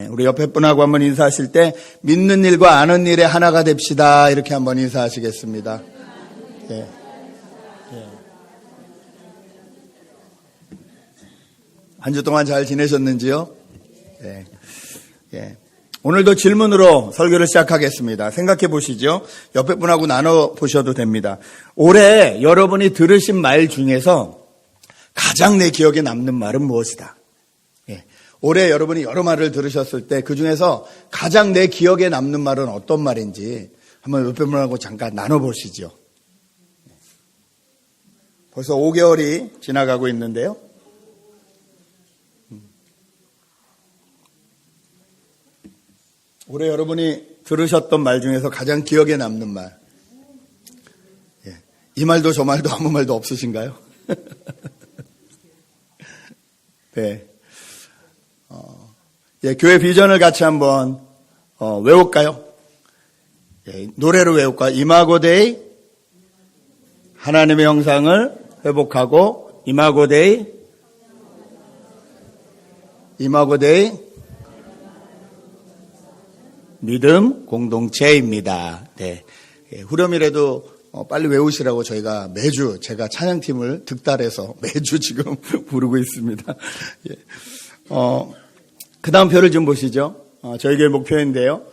우리 옆에 분하고 한번 인사하실 때 믿는 일과 아는 일에 하나가 됩시다. 이렇게 한번 인사하시겠습니다. 예. 한 주 동안 잘 지내셨는지요? 예. 예. 오늘도 질문으로 설교를 시작하겠습니다. 생각해 보시죠. 옆에 분하고 나눠 보셔도 됩니다. 올해 여러분이 들으신 말 중에서 가장 내 기억에 남는 말은 무엇이다? 예. 올해 여러분이 여러 말을 들으셨을 때 그 중에서 가장 내 기억에 남는 말은 어떤 말인지 한번 옆에 분하고 잠깐 나눠 보시죠. 벌써 5개월이 지나가고 있는데요. 올해 여러분이 들으셨던 말 중에서 가장 기억에 남는 말. 예. 이 말도 저 말도 아무 말도 없으신가요? 네. 예, 교회 비전을 같이 한번 외울까요? 예, 노래로 외울까요? 이마고데이 하나님의 형상을 회복하고 이마고데이 믿음 공동체입니다. 네. 예, 후렴이라도 빨리 외우시라고 저희가 매주 제가 찬양팀을 득달해서 매주 지금 부르고 있습니다. 예. 그 다음 표를 좀 보시죠. 저희 교회 목표인데요.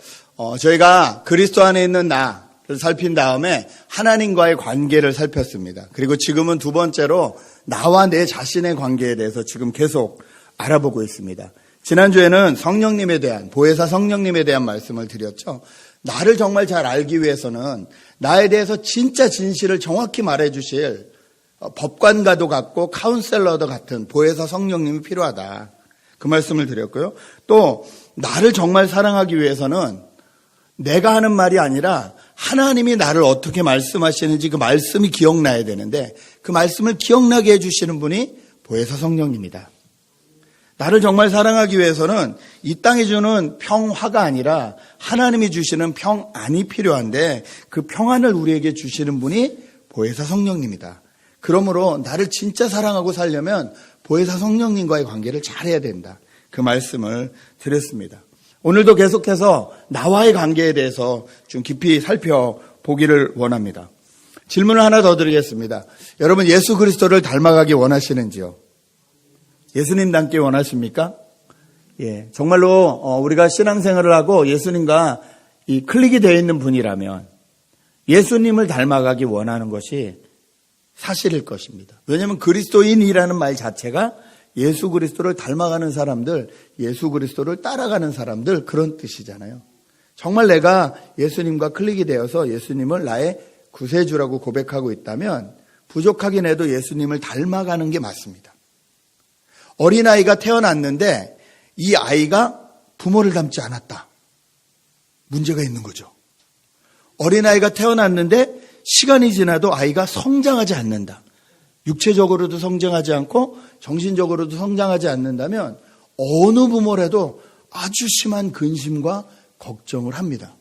저희가 그리스도 안에 있는 나를 살핀 다음에 하나님과의 관계를 살폈습니다. 그리고 지금은 두 번째로 나와 내 자신의 관계에 대해서 지금 계속 알아보고 있습니다. 지난주에는 성령님에 대한, 보혜사 성령님에 대한 말씀을 드렸죠. 나를 정말 잘 알기 위해서는 나에 대해서 진짜 진실을 정확히 말해주실 법관과도 같고 카운셀러도 같은 보혜사 성령님이 필요하다. 그 말씀을 드렸고요. 또 나를 정말 사랑하기 위해서는 내가 하는 말이 아니라 하나님이 나를 어떻게 말씀하시는지 그 말씀이 기억나야 되는데 그 말씀을 기억나게 해주시는 분이 보혜사 성령님이다. 나를 정말 사랑하기 위해서는 이 땅이 주는 평화가 아니라 하나님이 주시는 평안이 필요한데 그 평안을 우리에게 주시는 분이 보혜사 성령님이다. 그러므로 나를 진짜 사랑하고 살려면 보혜사 성령님과의 관계를 잘해야 된다. 그 말씀을 드렸습니다. 오늘도 계속해서 나와의 관계에 대해서 좀 깊이 살펴보기를 원합니다. 질문을 하나 더 드리겠습니다. 여러분 예수 그리스도를 닮아가기 원하시는지요? 예수님 닮기 원하십니까? 예, 정말로 우리가 신앙생활을 하고 예수님과 이 클릭이 되어 있는 분이라면 예수님을 닮아가기 원하는 것이 사실일 것입니다. 왜냐하면 그리스도인이라는 말 자체가 예수 그리스도를 닮아가는 사람들, 예수 그리스도를 따라가는 사람들 그런 뜻이잖아요. 정말 내가 예수님과 클릭이 되어서 예수님을 나의 구세주라고 고백하고 있다면 부족하긴 해도 예수님을 닮아가는 게 맞습니다. 어린아이가 태어났는데 이 아이가 부모를 닮지 않았다. 문제가 있는 거죠. 어린아이가 태어났는데 시간이 지나도 아이가 성장하지 않는다. 육체적으로도 성장하지 않고 정신적으로도 성장하지 않는다면 어느 부모라도 아주 심한 근심과 걱정을 합니다.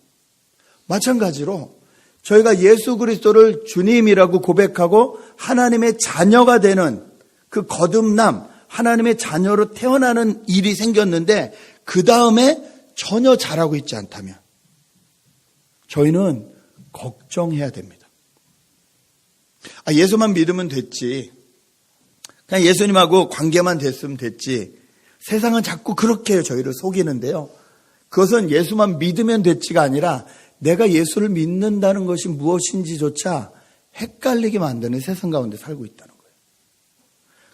마찬가지로 저희가 예수 그리스도를 주님이라고 고백하고 하나님의 자녀가 되는 그 거듭남, 하나님의 자녀로 태어나는 일이 생겼는데 그 다음에 전혀 잘하고 있지 않다면 저희는 걱정해야 됩니다. 예수만 믿으면 됐지. 그냥 예수님하고 관계만 됐으면 됐지. 세상은 자꾸 그렇게 해요. 저희를 속이는데요. 그것은 예수만 믿으면 됐지가 아니라 내가 예수를 믿는다는 것이 무엇인지조차 헷갈리게 만드는 세상 가운데 살고 있다는 거예요.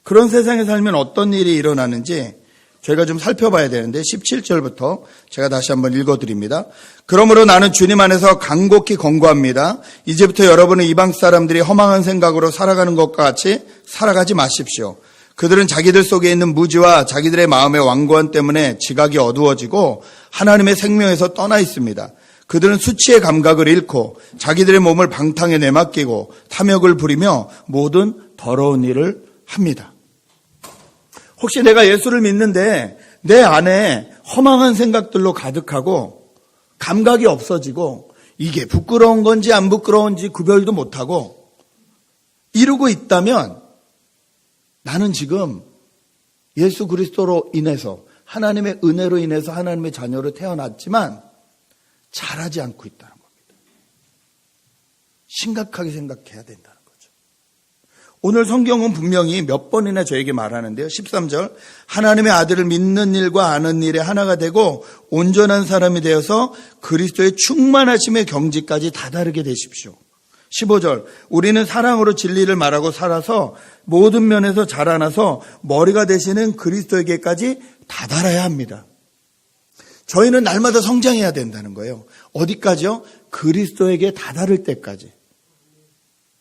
그런 세상에 살면 어떤 일이 일어나는지 저희가 좀 살펴봐야 되는데 17절부터 제가 다시 한번 읽어드립니다. 그러므로 나는 주님 안에서 간곡히 권고합니다. 이제부터 여러분은 이방 사람들이 허망한 생각으로 살아가는 것과 같이 살아가지 마십시오. 그들은 자기들 속에 있는 무지와 자기들의 마음의 완고함 때문에 지각이 어두워지고 하나님의 생명에서 떠나 있습니다. 그들은 수치의 감각을 잃고 자기들의 몸을 방탕에 내맡기고 탐욕을 부리며 모든 더러운 일을 합니다. 혹시 내가 예수를 믿는데 내 안에 허망한 생각들로 가득하고 감각이 없어지고 이게 부끄러운 건지 안 부끄러운지 구별도 못하고 이러고 있다면 나는 지금 예수 그리스도로 인해서 하나님의 은혜로 인해서 하나님의 자녀로 태어났지만 자라지 않고 있다는 겁니다. 심각하게 생각해야 된다는 거죠. 오늘 성경은 분명히 몇 번이나 저에게 말하는데요. 13절, 하나님의 아들을 믿는 일과 아는 일에 하나가 되고 온전한 사람이 되어서 그리스도의 충만하심의 경지까지 다다르게 되십시오. 15절, 우리는 사랑으로 진리를 말하고 살아서 모든 면에서 자라나서 머리가 되시는 그리스도에게까지 다다라야 합니다. 저희는 날마다 성장해야 된다는 거예요. 어디까지요? 그리스도에게 다다를 때까지.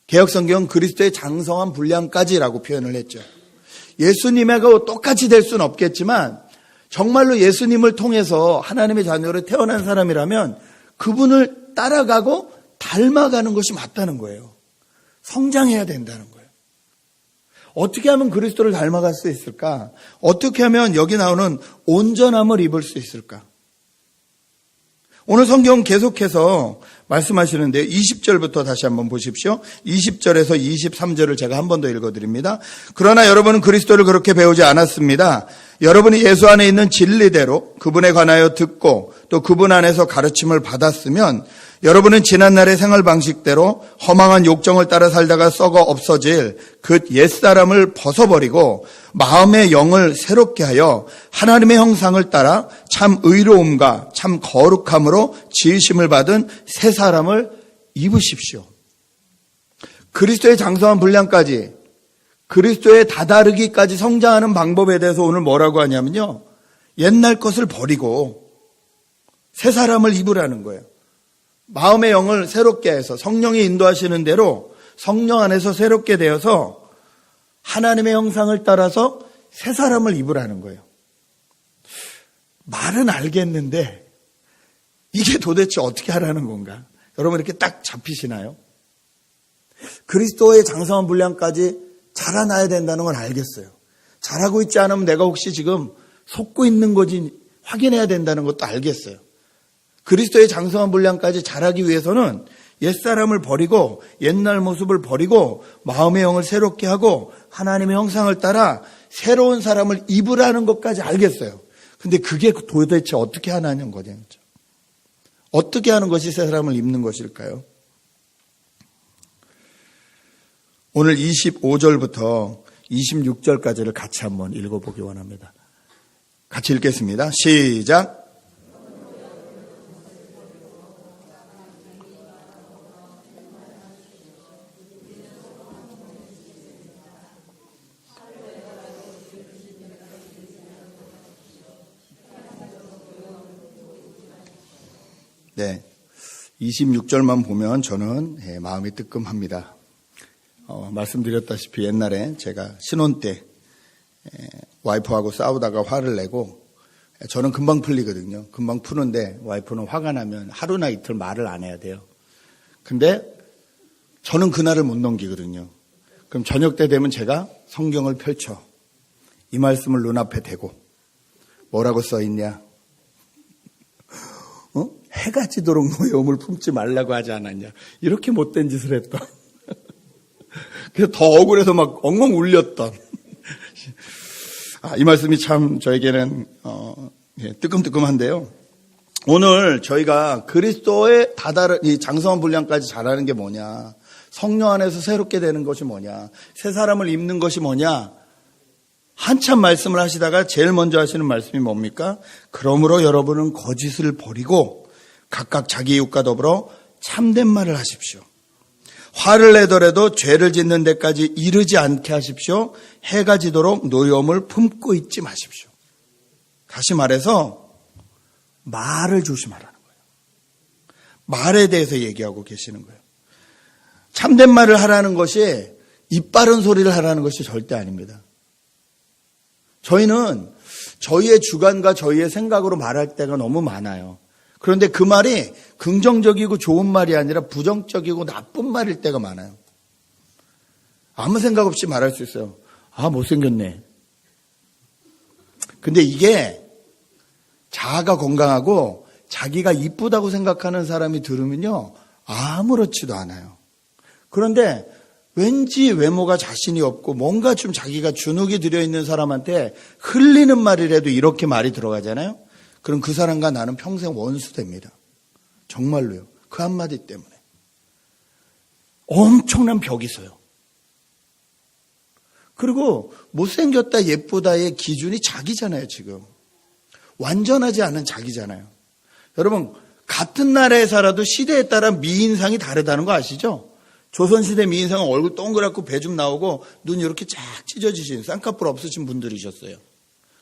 개역성경은 그리스도의 장성한 분량까지라고 표현을 했죠. 예수님하고 똑같이 될 수는 없겠지만 정말로 예수님을 통해서 하나님의 자녀로 태어난 사람이라면 그분을 따라가고 닮아가는 것이 맞다는 거예요. 성장해야 된다는 거예요. 어떻게 하면 그리스도를 닮아갈 수 있을까? 어떻게 하면 여기 나오는 온전함을 입을 수 있을까? 오늘 성경 계속해서 말씀하시는데요. 20절부터 다시 한번 보십시오. 20절에서 23절을 제가 한 번 더 읽어드립니다. 그러나 여러분은 그리스도를 그렇게 배우지 않았습니다. 여러분이 예수 안에 있는 진리대로 그분에 관하여 듣고 또 그분 안에서 가르침을 받았으면 여러분은 지난날의 생활 방식대로 허망한 욕정을 따라 살다가 썩어 없어질 그 옛사람을 벗어버리고 마음의 영을 새롭게 하여 하나님의 형상을 따라 참 의로움과 참 거룩함으로 지으심을 받은 새 사람을 입으십시오. 그리스도의 장성한 분량까지, 그리스도의 다다르기까지 성장하는 방법에 대해서 오늘 뭐라고 하냐면요, 옛날 것을 버리고 새 사람을 입으라는 거예요. 마음의 영을 새롭게 해서 성령이 인도하시는 대로 성령 안에서 새롭게 되어서 하나님의 형상을 따라서 새 사람을 입으라는 거예요. 말은 알겠는데 이게 도대체 어떻게 하라는 건가? 여러분 이렇게 딱 잡히시나요? 그리스도의 장성한 분량까지 자라나야 된다는 걸 알겠어요. 자라고 있지 않으면 내가 혹시 지금 속고 있는 거지 확인해야 된다는 것도 알겠어요. 그리스도의 장성한 분량까지 자라기 위해서는 옛사람을 버리고 옛날 모습을 버리고 마음의 영을 새롭게 하고 하나님의 형상을 따라 새로운 사람을 입으라는 것까지 알겠어요. 근데 그게 도대체 어떻게 하냐는 거죠. 어떻게 하는 것이 새 사람을 입는 것일까요? 오늘 25절부터 26절까지를 같이 한번 읽어보기 원합니다. 같이 읽겠습니다. 시작. 네, 26절만 보면 저는 마음이 뜨끔합니다. 말씀드렸다시피 옛날에 제가 신혼 때 와이프하고 싸우다가 화를 내고, 저는 금방 풀리거든요. 금방 푸는데 와이프는 화가 나면 하루나 이틀 말을 안 해야 돼요. 근데 저는 그날을 못 넘기거든요. 그럼 저녁 때 되면 제가 성경을 펼쳐 이 말씀을 눈앞에 대고 뭐라고 써있냐? 해가 지도록 너의 몸을 품지 말라고 하지 않았냐? 이렇게 못된 짓을 했던. 그래서 더 억울해서 막 엉엉 울렸던. 이 말씀이 참 저에게는 뜨끔뜨끔한데요. 오늘 저희가 그리스도의 다다른 이 장성한 분량까지 자라는 게 뭐냐? 성령 안에서 새롭게 되는 것이 뭐냐? 새 사람을 입는 것이 뭐냐? 한참 말씀을 하시다가 제일 먼저 하시는 말씀이 뭡니까? 그러므로 여러분은 거짓을 버리고 각각 자기 이웃과 더불어 참된 말을 하십시오. 화를 내더라도 죄를 짓는 데까지 이르지 않게 하십시오. 해가 지도록 노여움을 품고 있지 마십시오. 다시 말해서 말을 조심하라는 거예요. 말에 대해서 얘기하고 계시는 거예요. 참된 말을 하라는 것이 입 바른 소리를 하라는 것이 절대 아닙니다. 저희는 저희의 주관과 저희의 생각으로 말할 때가 너무 많아요. 그런데 그 말이 긍정적이고 좋은 말이 아니라 부정적이고 나쁜 말일 때가 많아요. 아무 생각 없이 말할 수 있어요. 못생겼네. 근데 이게 자아가 건강하고 자기가 이쁘다고 생각하는 사람이 들으면요, 아무렇지도 않아요. 그런데 왠지 외모가 자신이 없고 뭔가 좀 자기가 주눅이 들어있는 사람한테 흘리는 말이라도 이렇게 말이 들어가잖아요. 그럼 그 사람과 나는 평생 원수 됩니다. 정말로요. 그 한마디 때문에. 엄청난 벽이 서요. 그리고 못생겼다 예쁘다의 기준이 자기잖아요. 지금 완전하지 않은 자기잖아요. 여러분 같은 나라에 살아도 시대에 따라 미인상이 다르다는 거 아시죠? 조선시대 미인상은 얼굴 동그랗고 배 좀 나오고 눈 이렇게 쫙 찢어지신 쌍꺼풀 없으신 분들이셨어요.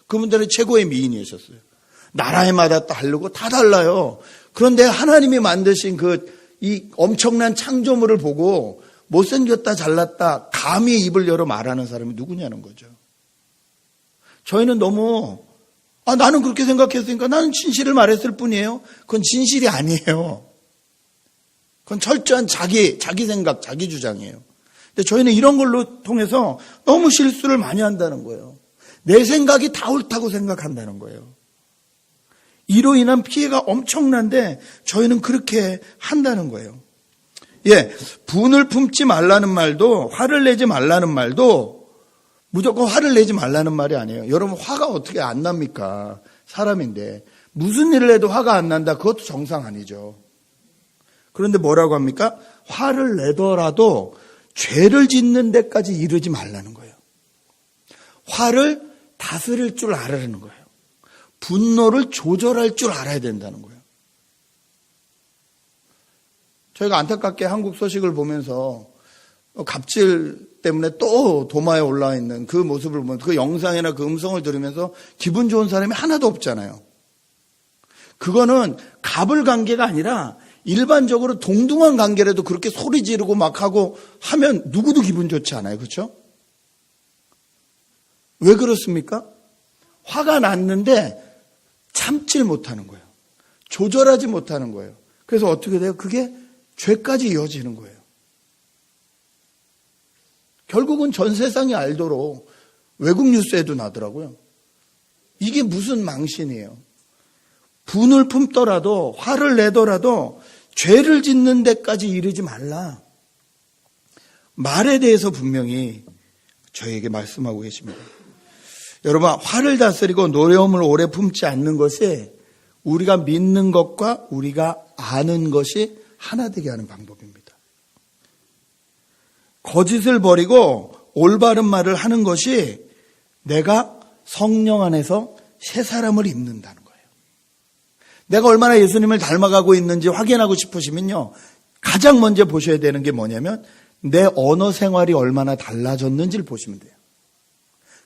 그분들은 최고의 미인이셨어요. 나라에마다 다르고 다 달라요. 그런데 하나님이 만드신 이 엄청난 창조물을 보고 못생겼다 잘났다 감히 입을 열어 말하는 사람이 누구냐는 거죠. 저희는 너무 나는 그렇게 생각했으니까 나는 진실을 말했을 뿐이에요. 그건 진실이 아니에요. 그건 철저한 자기 생각, 자기 주장이에요. 근데 저희는 이런 걸로 통해서 너무 실수를 많이 한다는 거예요. 내 생각이 다 옳다고 생각한다는 거예요. 이로 인한 피해가 엄청난데 저희는 그렇게 한다는 거예요. 분을 품지 말라는 말도 화를 내지 말라는 말도 무조건 화를 내지 말라는 말이 아니에요. 여러분 화가 어떻게 안 납니까? 사람인데 무슨 일을 해도 화가 안 난다. 그것도 정상 아니죠. 그런데 뭐라고 합니까? 화를 내더라도 죄를 짓는 데까지 이르지 말라는 거예요. 화를 다스릴 줄 알아라는 거예요. 분노를 조절할 줄 알아야 된다는 거예요. 저희가 안타깝게 한국 소식을 보면서 갑질 때문에 또 도마에 올라와 있는 그 모습을 보면 그 영상이나 그 음성을 들으면서 기분 좋은 사람이 하나도 없잖아요. 그거는 갑을 관계가 아니라 일반적으로 동등한 관계라도 그렇게 소리 지르고 막 하고 하면 누구도 기분 좋지 않아요. 그렇죠? 왜 그렇습니까? 화가 났는데 참질 못하는 거예요. 조절하지 못하는 거예요. 그래서 어떻게 돼요? 그게 죄까지 이어지는 거예요. 결국은 전 세상이 알도록 외국 뉴스에도 나더라고요. 이게 무슨 망신이에요. 분을 품더라도 화를 내더라도 죄를 짓는 데까지 이르지 말라. 말에 대해서 분명히 저에게 말씀하고 계십니다. 여러분 화를 다스리고 노여움을 오래 품지 않는 것이 우리가 믿는 것과 우리가 아는 것이 하나 되게 하는 방법입니다. 거짓을 버리고 올바른 말을 하는 것이 내가 성령 안에서 새 사람을 입는다는 거예요. 내가 얼마나 예수님을 닮아가고 있는지 확인하고 싶으시면요. 가장 먼저 보셔야 되는 게 뭐냐면 내 언어 생활이 얼마나 달라졌는지를 보시면 돼요.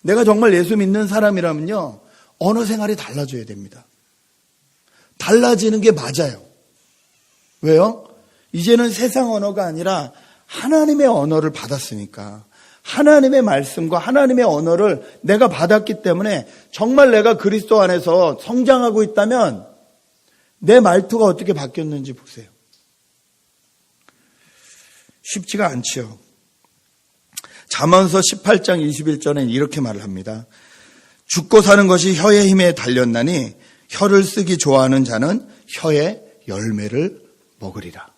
내가 정말 예수 믿는 사람이라면요. 언어 생활이 달라져야 됩니다. 달라지는 게 맞아요. 왜요? 이제는 세상 언어가 아니라 하나님의 언어를 받았으니까 하나님의 말씀과 하나님의 언어를 내가 받았기 때문에 정말 내가 그리스도 안에서 성장하고 있다면 내 말투가 어떻게 바뀌었는지 보세요. 쉽지가 않죠. 잠언서 18장 21절에는 이렇게 말을 합니다. 죽고 사는 것이 혀의 힘에 달렸나니 혀를 쓰기 좋아하는 자는 혀의 열매를 먹으리라.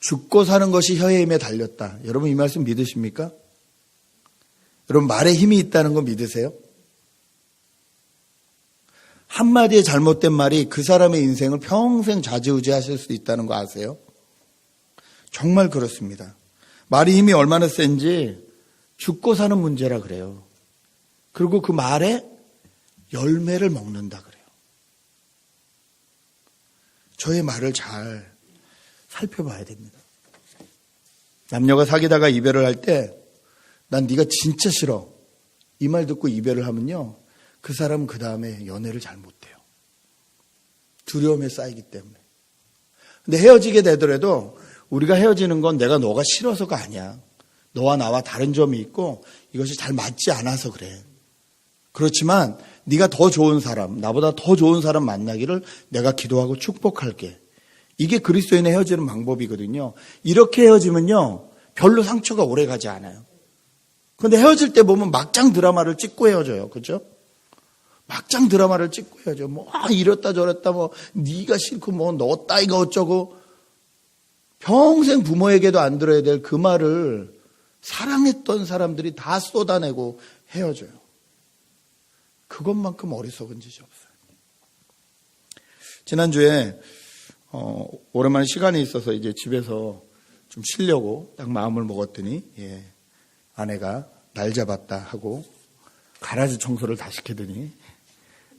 죽고 사는 것이 혀의 힘에 달렸다. 여러분 이 말씀 믿으십니까? 여러분 말에 힘이 있다는 거 믿으세요? 한마디의 잘못된 말이 그 사람의 인생을 평생 좌지우지하실 수 있다는 거 아세요? 정말 그렇습니다. 말이 힘이 얼마나 센지 죽고 사는 문제라 그래요. 그리고 그 말에 열매를 먹는다 그래요. 저의 말을 잘 살펴봐야 됩니다. 남녀가 사귀다가 이별을 할 때 난 네가 진짜 싫어. 이 말 듣고 이별을 하면요. 그 사람은 그 다음에 연애를 잘 못해요. 두려움에 쌓이기 때문에. 근데 헤어지게 되더라도 우리가 헤어지는 건 내가 너가 싫어서가 아니야. 너와 나와 다른 점이 있고 이것이 잘 맞지 않아서 그래. 그렇지만 네가 더 좋은 사람, 나보다 더 좋은 사람 만나기를 내가 기도하고 축복할게. 이게 그리스도인의 헤어지는 방법이거든요. 이렇게 헤어지면요. 별로 상처가 오래 가지 않아요. 그런데 헤어질 때 보면 막장 드라마를 찍고 헤어져요. 그렇죠? 막장 드라마를 찍고 헤어져. 뭐 이랬다 저랬다 뭐 네가 싫고 뭐 너 따위가 어쩌고. 평생 부모에게도 안 들어야 될 그 말을 사랑했던 사람들이 다 쏟아내고 헤어져요. 그것만큼 어리석은 짓이 없어요. 지난주에 오랜만에 시간이 있어서 이제 집에서 좀 쉬려고 딱 마음을 먹었더니 아내가 날 잡았다 하고 가라지 청소를 다 시키더니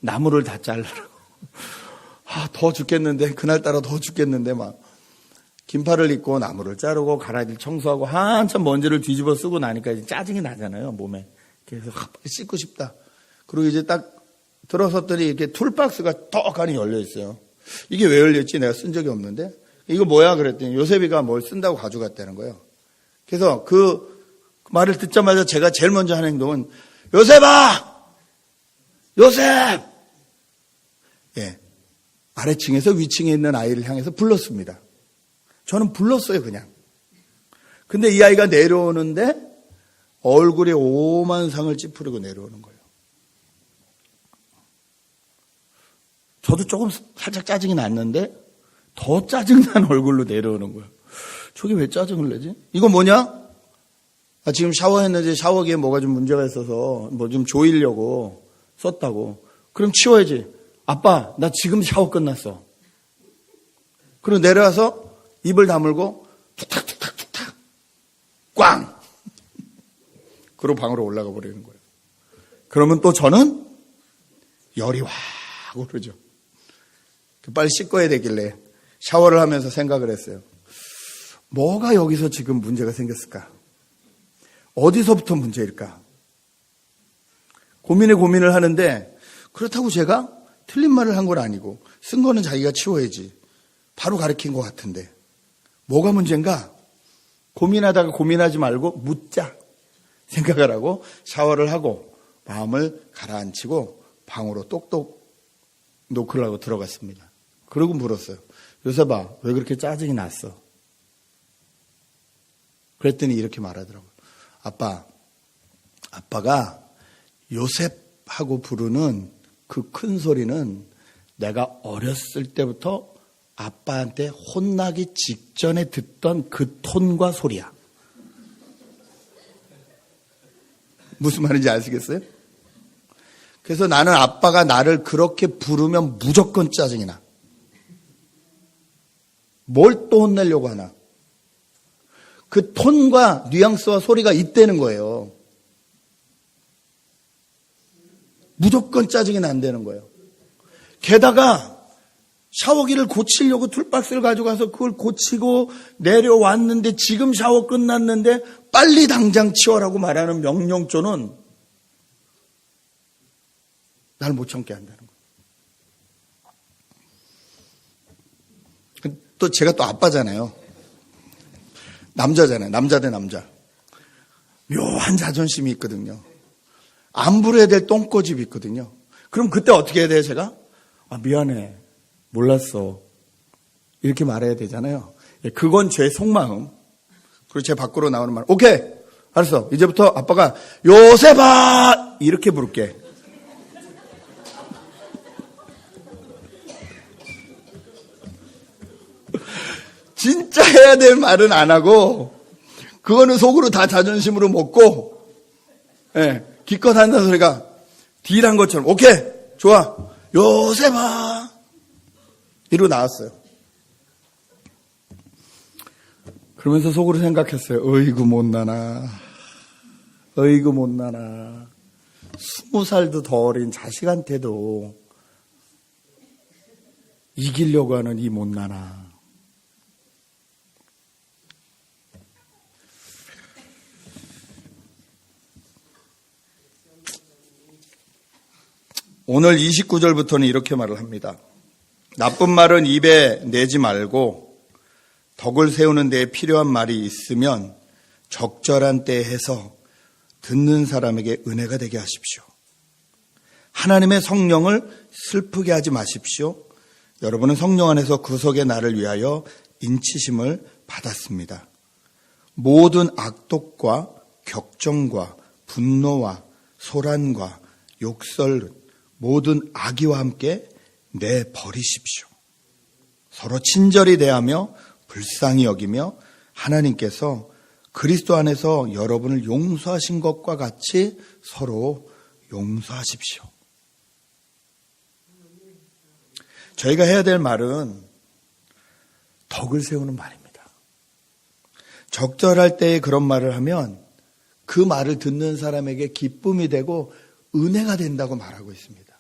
나무를 다 잘라라고. 더 죽겠는데, 그날따라 더 죽겠는데 막 긴팔을 입고 나무를 자르고 가라지를 청소하고 한참 먼지를 뒤집어 쓰고 나니까 이제 짜증이 나잖아요, 몸에. 그래서 씻고 싶다. 그리고 이제 딱 들어섰더니 이렇게 툴박스가 떡하니 열려 있어요. 이게 왜 열렸지? 내가 쓴 적이 없는데. 이거 뭐야? 그랬더니 요셉이가 뭘 쓴다고 가져갔다는 거예요. 그래서 그 말을 듣자마자 제가 제일 먼저 하는 행동은 요셉아! 요셉! 아래층에서 위층에 있는 아이를 향해서 불렀습니다. 저는 불렀어요, 그냥. 근데 이 아이가 내려오는데 얼굴에 오만 상을 찌푸리고 내려오는 거예요. 저도 조금 살짝 짜증이 났는데 더 짜증난 얼굴로 내려오는 거예요. 저게 왜 짜증을 내지? 이거 뭐냐? 지금 샤워했는데 샤워기에 뭐가 좀 문제가 있어서 뭐 좀 조이려고 썼다고. 그럼 치워야지. 아빠, 나 지금 샤워 끝났어. 그리고 내려와서 입을 다물고 툭탁툭탁툭탁 꽝! 그리고 방으로 올라가 버리는 거예요. 그러면 또 저는 열이 확 오르죠. 빨리 씻고야 되길래 샤워를 하면서 생각을 했어요. 뭐가 여기서 지금 문제가 생겼을까? 어디서부터 문제일까? 고민을 하는데 그렇다고 제가 틀린 말을 한 건 아니고 쓴 거는 자기가 치워야지. 바로 가르친 것 같은데 뭐가 문제인가? 고민하다가 고민하지 말고 묻자 생각을 하고 샤워를 하고 마음을 가라앉히고 방으로 똑똑 노크를 하고 들어갔습니다. 그러고 물었어요. 요셉아, 왜 그렇게 짜증이 났어? 그랬더니 이렇게 말하더라고요. 아빠가 요셉하고 부르는 그 큰 소리는 내가 어렸을 때부터 아빠한테 혼나기 직전에 듣던 그 톤과 소리야. 무슨 말인지 아시겠어요? 그래서 나는 아빠가 나를 그렇게 부르면 무조건 짜증이 나. 뭘 또 혼내려고 하나. 그 톤과 뉘앙스와 소리가 있다는 거예요. 무조건 짜증이 난다는 거예요. 게다가 샤워기를 고치려고 툴박스를 가져가서 그걸 고치고 내려왔는데 지금 샤워 끝났는데 빨리 당장 치워라고 말하는 명령조는 날 못 참게 한다는 거예요. 또 제가 또 아빠잖아요. 남자잖아요. 남자 대 남자. 묘한 자존심이 있거든요. 안 부려야 될 똥꼬집이 있거든요. 그럼 그때 어떻게 해야 돼요, 제가? 미안해. 몰랐어. 이렇게 말해야 되잖아요. 그건 제 속마음. 그리고 제 밖으로 나오는 말. 오케이. 알았어. 이제부터 아빠가 요셉아! 이렇게 부를게. 진짜 해야 될 말은 안 하고, 그거는 속으로 다 자존심으로 먹고, 기껏 한다는 소리가 딜한 것처럼, 오케이, 좋아, 요셉아! 이러고 나왔어요. 그러면서 속으로 생각했어요. 어이구 못나나. 20살도 더 어린 자식한테도 이기려고 하는 이 못나나. 오늘 29절부터는 이렇게 말을 합니다. 나쁜 말은 입에 내지 말고 덕을 세우는 데에 필요한 말이 있으면 적절한 때에 해서 듣는 사람에게 은혜가 되게 하십시오. 하나님의 성령을 슬프게 하지 마십시오. 여러분은 성령 안에서 구속의 날을 위하여 인치심을 받았습니다. 모든 악독과 격정과 분노와 소란과 욕설, 모든 악의와 함께 내버리십시오. 서로 친절히 대하며 불쌍히 여기며 하나님께서 그리스도 안에서 여러분을 용서하신 것과 같이 서로 용서하십시오. 저희가 해야 될 말은 덕을 세우는 말입니다. 적절할 때에 그런 말을 하면 그 말을 듣는 사람에게 기쁨이 되고 은혜가 된다고 말하고 있습니다.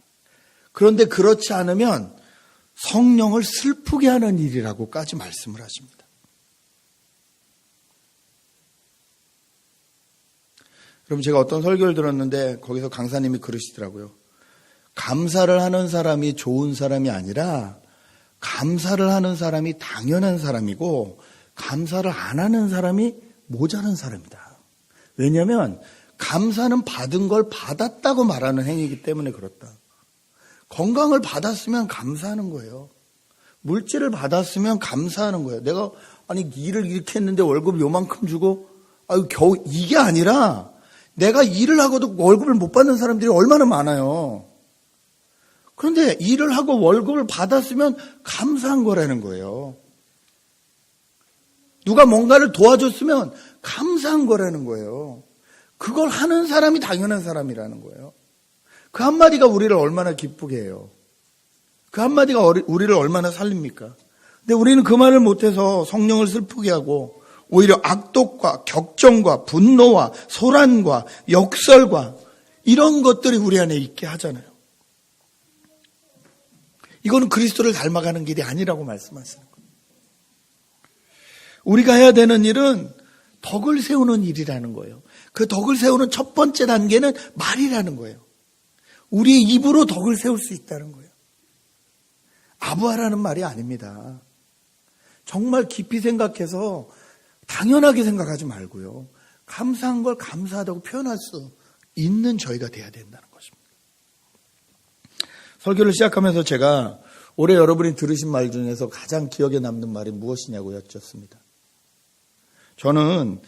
그런데 그렇지 않으면 성령을 슬프게 하는 일이라고까지 말씀을 하십니다. 여러분, 제가 어떤 설교를 들었는데 거기서 강사님이 그러시더라고요. 감사를 하는 사람이 좋은 사람이 아니라 감사를 하는 사람이 당연한 사람이고 감사를 안 하는 사람이 모자란 사람이다. 왜냐하면 감사는 받은 걸 받았다고 말하는 행위이기 때문에 그렇다. 건강을 받았으면 감사하는 거예요. 물질을 받았으면 감사하는 거예요. 내가 일을 이렇게 했는데 월급 요만큼 주고 겨우 이게 아니라 내가 일을 하고도 월급을 못 받는 사람들이 얼마나 많아요. 그런데 일을 하고 월급을 받았으면 감사한 거라는 거예요. 누가 뭔가를 도와줬으면 감사한 거라는 거예요. 그걸 하는 사람이 당연한 사람이라는 거예요. 그 한마디가 우리를 얼마나 기쁘게 해요. 그 한마디가 우리를 얼마나 살립니까? 근데 우리는 그 말을 못해서 성령을 슬프게 하고 오히려 악독과 격정과 분노와 소란과 역설과 이런 것들이 우리 안에 있게 하잖아요. 이거는 그리스도를 닮아가는 길이 아니라고 말씀하시는 거예요. 우리가 해야 되는 일은 덕을 세우는 일이라는 거예요. 그 덕을 세우는 첫 번째 단계는 말이라는 거예요. 우리의 입으로 덕을 세울 수 있다는 거예요. 아부하라는 말이 아닙니다. 정말 깊이 생각해서 당연하게 생각하지 말고요. 감사한 걸 감사하다고 표현할 수 있는 저희가 돼야 된다는 것입니다. 설교를 시작하면서 제가 올해 여러분이 들으신 말 중에서 가장 기억에 남는 말이 무엇이냐고 여쭙습니다. 저는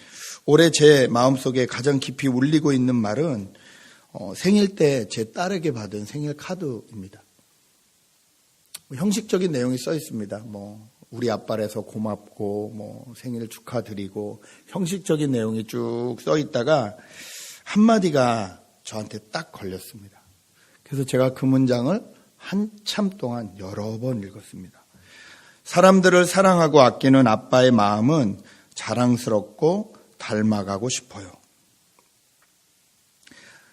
올해 제 마음속에 가장 깊이 울리고 있는 말은 생일 때 제 딸에게 받은 생일 카드입니다. 형식적인 내용이 써 있습니다. 우리 아빠라서 고맙고 생일 축하드리고 형식적인 내용이 쭉 써 있다가 한마디가 저한테 딱 걸렸습니다. 그래서 제가 그 문장을 한참 동안 여러 번 읽었습니다. 사람들을 사랑하고 아끼는 아빠의 마음은 자랑스럽고 닮아가고 싶어요.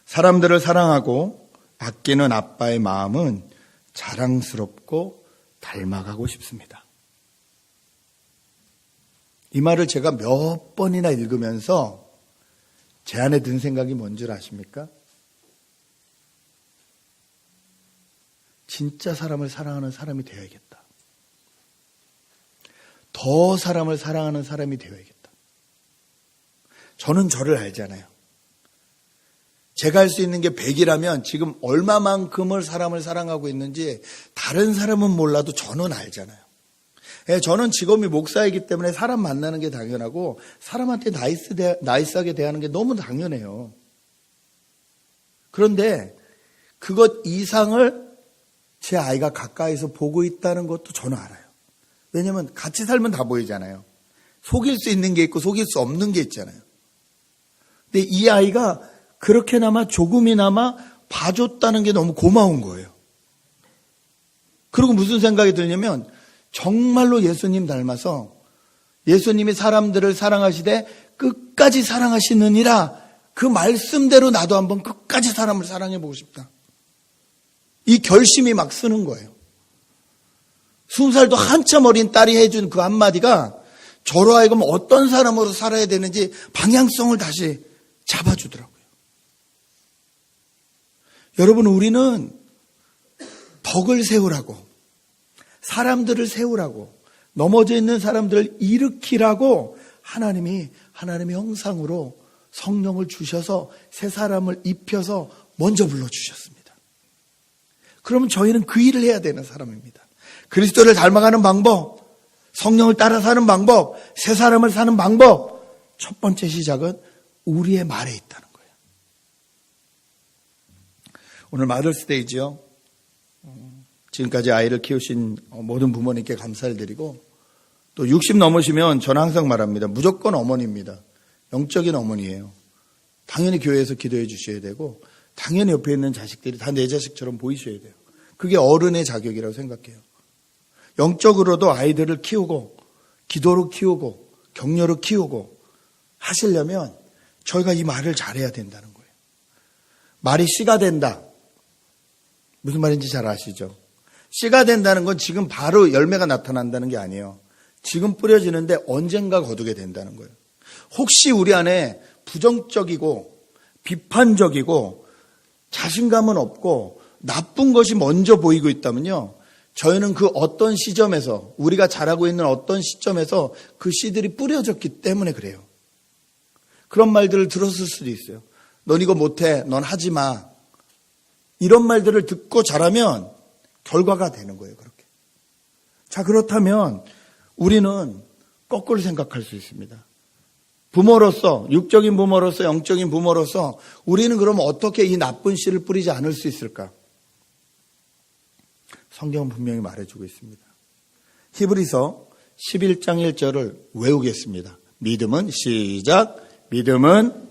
사람들을 사랑하고 아끼는 아빠의 마음은 자랑스럽고 닮아가고 싶습니다. 이 말을 제가 몇 번이나 읽으면서 제 안에 든 생각이 뭔 줄 아십니까? 진짜 사람을 사랑하는 사람이 되어야겠다. 더 사람을 사랑하는 사람이 되어야겠다. 저는 저를 알잖아요. 제가 할 수 있는 게 100이라면 지금 얼마만큼을 사람을 사랑하고 있는지 다른 사람은 몰라도 저는 알잖아요. 저는 직업이 목사이기 때문에 사람 만나는 게 당연하고 사람한테 나이스하게 대하는 게 너무 당연해요. 그런데 그것 이상을 제 아이가 가까이서 보고 있다는 것도 저는 알아요. 왜냐하면 같이 살면 다 보이잖아요. 속일 수 있는 게 있고 속일 수 없는 게 있잖아요. 근데 이 아이가 그렇게나마 조금이나마 봐줬다는 게 너무 고마운 거예요. 그리고 무슨 생각이 들냐면 정말로 예수님 닮아서 예수님이 사람들을 사랑하시되 끝까지 사랑하시느니라 그 말씀대로 나도 한번 끝까지 사람을 사랑해보고 싶다. 이 결심이 막 쓰는 거예요. 20살도 한참 어린 딸이 해준 그 한마디가 저로 하여금 어떤 사람으로 살아야 되는지 방향성을 다시 잡아주더라고요. 여러분, 우리는 덕을 세우라고, 사람들을 세우라고, 넘어져 있는 사람들을 일으키라고 하나님의 형상으로 성령을 주셔서 새 사람을 입혀서 먼저 불러주셨습니다. 그러면 저희는 그 일을 해야 되는 사람입니다. 그리스도를 닮아가는 방법, 성령을 따라 사는 방법, 새 사람을 사는 방법, 첫 번째 시작은 우리의 말에 있다는 거예요. 오늘 마더스데이지요. 지금까지 아이를 키우신 모든 부모님께 감사를 드리고 또 60 넘으시면 저는 항상 말합니다. 무조건 어머니입니다. 영적인 어머니예요. 당연히 교회에서 기도해 주셔야 되고 당연히 옆에 있는 자식들이 다 내 자식처럼 보이셔야 돼요. 그게 어른의 자격이라고 생각해요. 영적으로도 아이들을 키우고 기도로 키우고 격려로 키우고 하시려면 저희가 이 말을 잘해야 된다는 거예요. 말이 씨가 된다. 무슨 말인지 잘 아시죠? 씨가 된다는 건 지금 바로 열매가 나타난다는 게 아니에요. 지금 뿌려지는데 언젠가 거두게 된다는 거예요. 혹시 우리 안에 부정적이고 비판적이고 자신감은 없고 나쁜 것이 먼저 보이고 있다면요. 저희는 그 어떤 시점에서 우리가 자라고 있는 어떤 시점에서 그 씨들이 뿌려졌기 때문에 그래요. 그런 말들을 들었을 수도 있어요. 넌 이거 못해. 넌 하지 마. 이런 말들을 듣고 자라면 결과가 되는 거예요. 그렇게. 자, 그렇다면 우리는 거꾸로 생각할 수 있습니다. 부모로서, 육적인 부모로서, 영적인 부모로서 우리는 그럼 어떻게 이 나쁜 씨를 뿌리지 않을 수 있을까? 성경은 분명히 말해주고 있습니다. 히브리서 11장 1절을 외우겠습니다. 믿음은 시작. 믿음은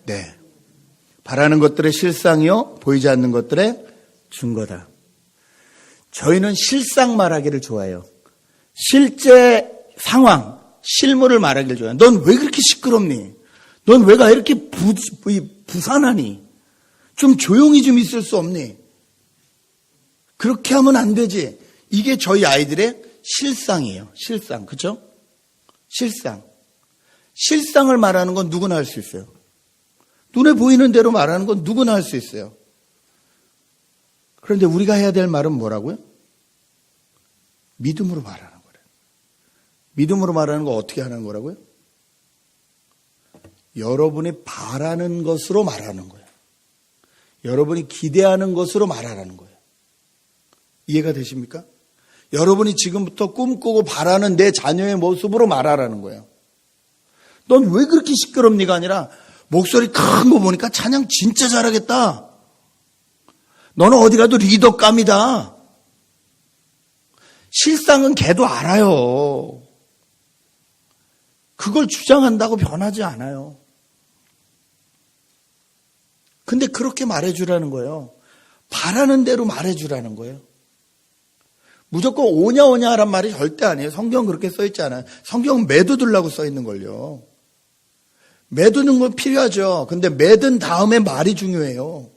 네. 바라는 것들의 실상이요 보이지 않는 것들의 증거다. 저희는 실상 말하기를 좋아해요. 실제 상황, 실물을 말하기를 좋아해요. 넌 왜 그렇게 시끄럽니? 넌 왜가 이렇게 부산하니? 좀 조용히 좀 있을 수 없니? 그렇게 하면 안 되지. 이게 저희 아이들의 실상이에요. 실상. 그렇죠? 실상. 실상을 말하는 건 누구나 할 수 있어요. 눈에 보이는 대로 말하는 건 누구나 할 수 있어요. 그런데 우리가 해야 될 말은 뭐라고요? 믿음으로 말하는 거래요. 믿음으로 말하는 거 어떻게 하는 거라고요? 여러분이 바라는 것으로 말하는 거예요. 여러분이 기대하는 것으로 말하라는 거예요. 이해가 되십니까? 여러분이 지금부터 꿈꾸고 바라는 내 자녀의 모습으로 말하라는 거예요. 넌 왜 그렇게 시끄럽니가 아니라 목소리 큰 거 보니까 찬양 진짜 잘하겠다. 너는 어디 가도 리더감이다. 실상은 걔도 알아요. 그걸 주장한다고 변하지 않아요. 근데 그렇게 말해주라는 거예요. 바라는 대로 말해주라는 거예요. 무조건 오냐 오냐 하란 말이 절대 아니에요. 성경은 그렇게 써있지 않아요. 성경은 매도들라고 써있는 걸요. 매두는 건 필요하죠. 근데 매든 다음에 말이 중요해요.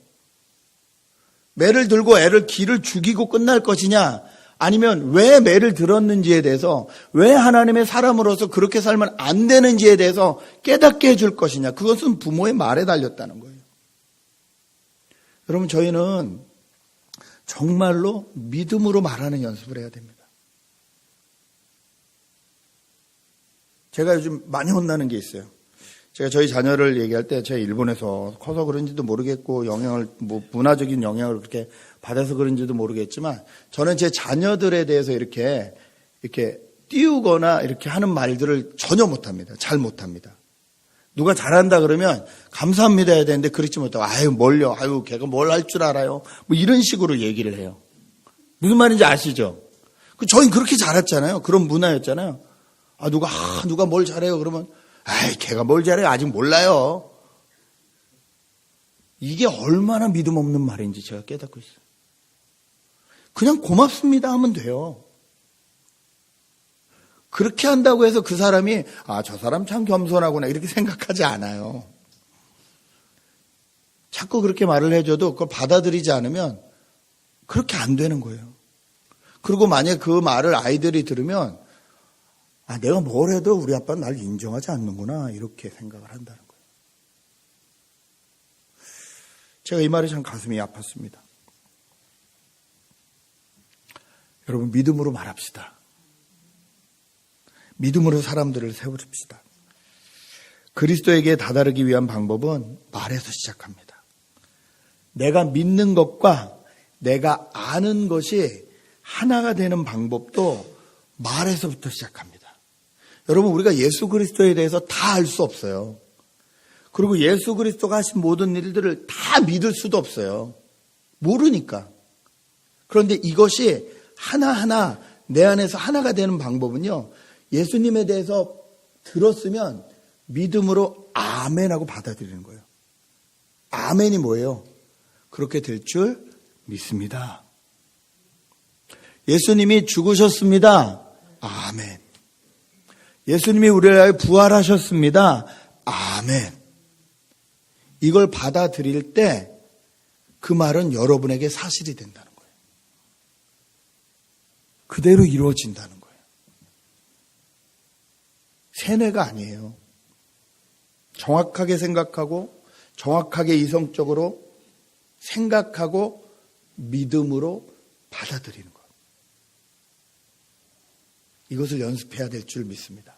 매를 들고 애를 기를 죽이고 끝날 것이냐, 아니면 왜 매를 들었는지에 대해서, 왜 하나님의 사람으로서 그렇게 살면 안 되는지에 대해서 깨닫게 해줄 것이냐, 그것은 부모의 말에 달렸다는 거예요. 여러분, 저희는 정말로 믿음으로 말하는 연습을 해야 됩니다. 제가 요즘 많이 혼나는 게 있어요. 제가 저희 자녀를 얘기할 때 제가 일본에서 커서 그런지도 모르겠고 영향을 문화적인 영향을 그렇게 받아서 그런지도 모르겠지만 저는 제 자녀들에 대해서 이렇게 띄우거나 이렇게 하는 말들을 전혀 못합니다. 잘 못합니다. 누가 잘한다 그러면 감사합니다 해야 되는데 그렇지 못하고 아유 뭘요? 아유 걔가 뭘 할 줄 알아요? 뭐 이런 식으로 얘기를 해요. 무슨 말인지 아시죠? 저희는 그렇게 자랐잖아요. 그런 문화였잖아요. 아 누가 뭘 잘해요? 그러면 아이, 걔가 뭘 잘해? 아직 몰라요. 이게 얼마나 믿음 없는 말인지 제가 깨닫고 있어요. 그냥 고맙습니다 하면 돼요. 그렇게 한다고 해서 그 사람이 저 사람 참 겸손하구나 이렇게 생각하지 않아요. 자꾸 그렇게 말을 해줘도 그걸 받아들이지 않으면 그렇게 안 되는 거예요. 그리고 만약에 그 말을 아이들이 들으면 내가 뭘 해도 우리 아빠는 날 인정하지 않는구나 이렇게 생각을 한다는 거예요. 제가 이 말이 참 가슴이 아팠습니다. 여러분 믿음으로 말합시다. 믿음으로 사람들을 세우십시다. 그리스도에게 다다르기 위한 방법은 말에서 시작합니다. 내가 믿는 것과 내가 아는 것이 하나가 되는 방법도 말에서부터 시작합니다. 여러분 우리가 예수 그리스도에 대해서 다 알 수 없어요. 그리고 예수 그리스도가 하신 모든 일들을 다 믿을 수도 없어요. 모르니까. 그런데 이것이 하나하나 내 안에서 하나가 되는 방법은요, 예수님에 대해서 들었으면 믿음으로 아멘하고 받아들이는 거예요. 아멘이 뭐예요? 그렇게 될 줄 믿습니다. 예수님이 죽으셨습니다. 아멘. 예수님이 우리를 위하여 부활하셨습니다. 아멘. 이걸 받아들일 때 그 말은 여러분에게 사실이 된다는 거예요. 그대로 이루어진다는 거예요. 세뇌가 아니에요. 정확하게 생각하고 정확하게 이성적으로 생각하고 믿음으로 받아들이는 거예요. 이것을 연습해야 될 줄 믿습니다.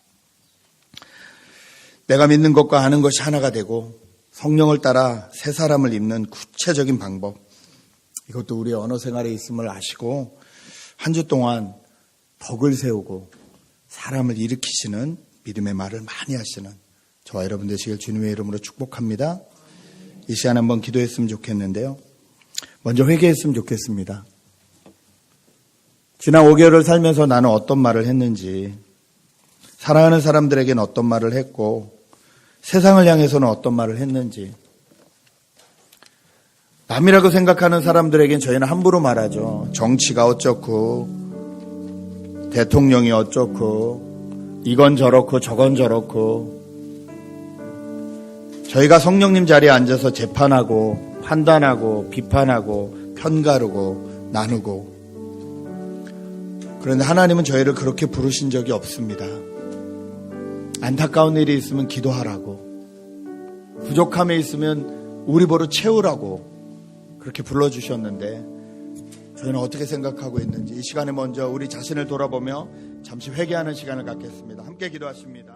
내가 믿는 것과 아는 것이 하나가 되고 성령을 따라 새 사람을 입는 구체적인 방법, 이것도 우리의 언어 생활에 있음을 아시고 한 주 동안 덕을 세우고 사람을 일으키시는 믿음의 말을 많이 하시는 저와 여러분 되시길 주님의 이름으로 축복합니다. 이 시간에 한번 기도했으면 좋겠는데요. 먼저 회개했으면 좋겠습니다. 지난 5개월을 살면서 나는 어떤 말을 했는지, 사랑하는 사람들에게는 어떤 말을 했고 세상을 향해서는 어떤 말을 했는지, 남이라고 생각하는 사람들에겐 저희는 함부로 말하죠. 정치가 어쩌고 대통령이 어쩌고 이건 저렇고 저건 저렇고. 저희가 성령님 자리에 앉아서 재판하고 판단하고 비판하고 편가르고 나누고, 그런데 하나님은 저희를 그렇게 부르신 적이 없습니다. 안타까운 일이 있으면 기도하라고, 부족함에 있으면 우리 보러 채우라고 그렇게 불러주셨는데 저희는 어떻게 생각하고 있는지 이 시간에 먼저 우리 자신을 돌아보며 잠시 회개하는 시간을 갖겠습니다. 함께 기도하십니다.